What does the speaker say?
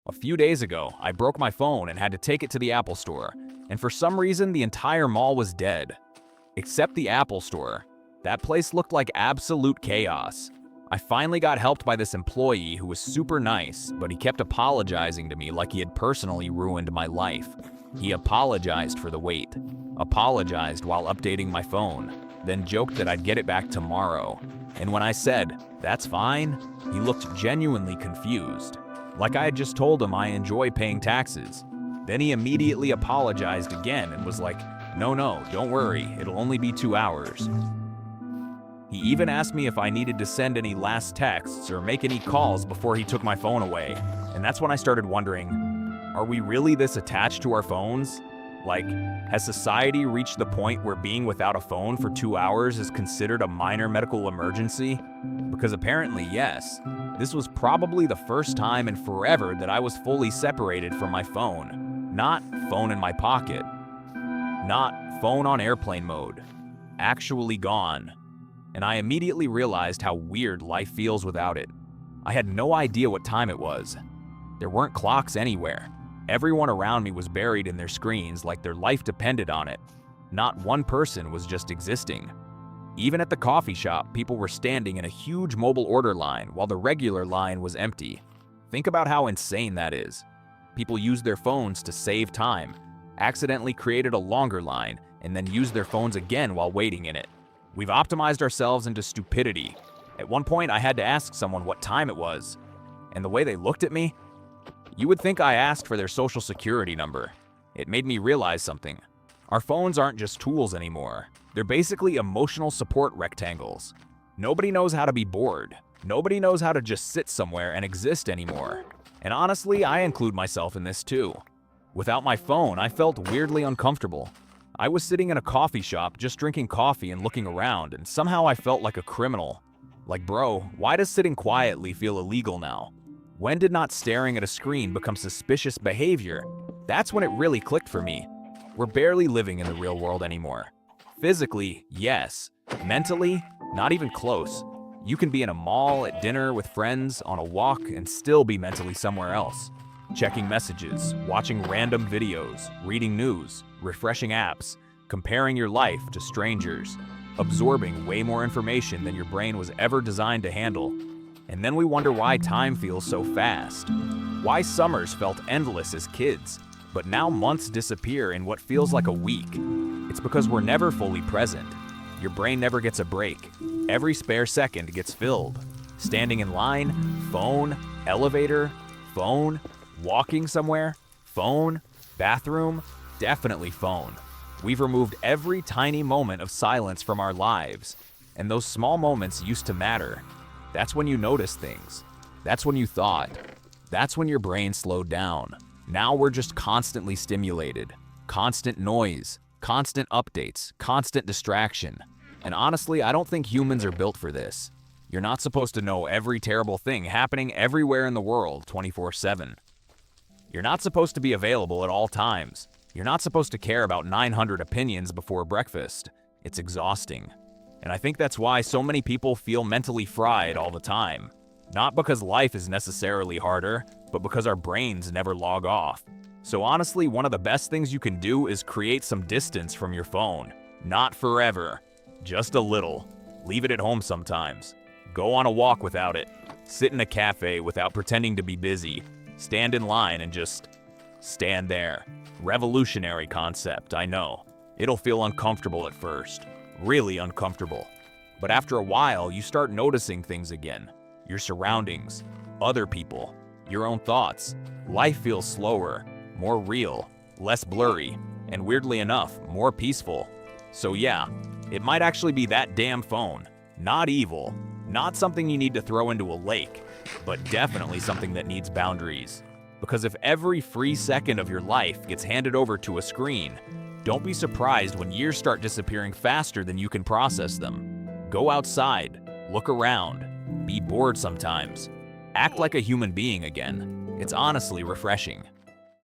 A few days ago, I broke my phone and had to take it to the Apple Store, and for some reason, the entire mall was dead. Except the Apple Store. That place looked like absolute chaos. I finally got helped by this employee who was super nice, but he kept apologizing to me like he had personally ruined my life. He apologized for the wait, apologized while updating my phone, then joked that I'd get it back tomorrow. And when I said, "That's fine," he looked genuinely confused, like I had just told him I enjoy paying taxes. Then he immediately apologized again and was like, No, don't worry, it'll only be 2 hours. He even asked me if I needed to send any last texts or make any calls before he took my phone away. And that's when I started wondering, are we really this attached to our phones? Like, has society reached the point where being without a phone for 2 hours is considered a minor medical emergency? Because apparently, yes. This was probably the first time in forever that I was fully separated from my phone. Not phone in my pocket. Not phone on airplane mode. Actually gone. And I immediately realized how weird life feels without it. I had no idea what time it was. There weren't clocks anywhere. Everyone around me was buried in their screens like their life depended on it. Not one person was just existing. Even at the coffee shop, people were standing in a huge mobile order line while the regular line was empty. Think about how insane that is. People used their phones to save time, accidentally created a longer line, and then used their phones again while waiting in it. We've optimized ourselves into stupidity. At one point, I had to ask someone what time it was, and the way they looked at me, you would think I asked for their social security number. It made me realize something. Our phones aren't just tools anymore. They're basically emotional support rectangles. Nobody knows how to be bored. Nobody knows how to just sit somewhere and exist anymore. And honestly, I include myself in this too. Without my phone, I felt weirdly uncomfortable. I was sitting in a coffee shop just drinking coffee and looking around, and somehow I felt like a criminal. Like, bro, why does sitting quietly feel illegal now? When did not staring at a screen become suspicious behavior? That's when it really clicked for me. We're barely living in the real world anymore. Physically, yes. Mentally, not even close. You can be in a mall, at dinner, with friends, on a walk, and still be mentally somewhere else. Checking messages, watching random videos, reading news, refreshing apps, comparing your life to strangers, absorbing way more information than your brain was ever designed to handle. And then we wonder why time feels so fast. Why summers felt endless as kids, but now months disappear in what feels like a week. It's because we're never fully present. Your brain never gets a break. Every spare second gets filled. Standing in line, phone, elevator, phone, walking somewhere, phone, bathroom, definitely phone. We've removed every tiny moment of silence from our lives, and those small moments used to matter. That's when you noticed things. That's when you thought. That's when your brain slowed down. Now we're just constantly stimulated. Constant noise, constant updates, constant distraction. And honestly, I don't think humans are built for this. You're not supposed to know every terrible thing happening everywhere in the world 24/7. You're not supposed to be available at all times. You're not supposed to care about 900 opinions before breakfast. It's exhausting. And I think that's why so many people feel mentally fried all the time. Not because life is necessarily harder, but because our brains never log off. So honestly, one of the best things you can do is create some distance from your phone. Not forever. Just a little. Leave it at home sometimes. Go on a walk without it. Sit in a cafe without pretending to be busy. Stand in line and just stand there. Revolutionary concept, I know. It'll feel uncomfortable at first. Really uncomfortable. But after a while, you start noticing things again. Your surroundings, other people, your own thoughts. Life feels slower, more real, less blurry, and weirdly enough, more peaceful. So yeah, it might actually be that damn phone. Not evil, not something you need to throw into a lake, but definitely something that needs boundaries. Because if every free second of your life gets handed over to a screen, don't be surprised when years start disappearing faster than you can process them. Go outside, look around, be bored sometimes. Act like a human being again. It's honestly refreshing.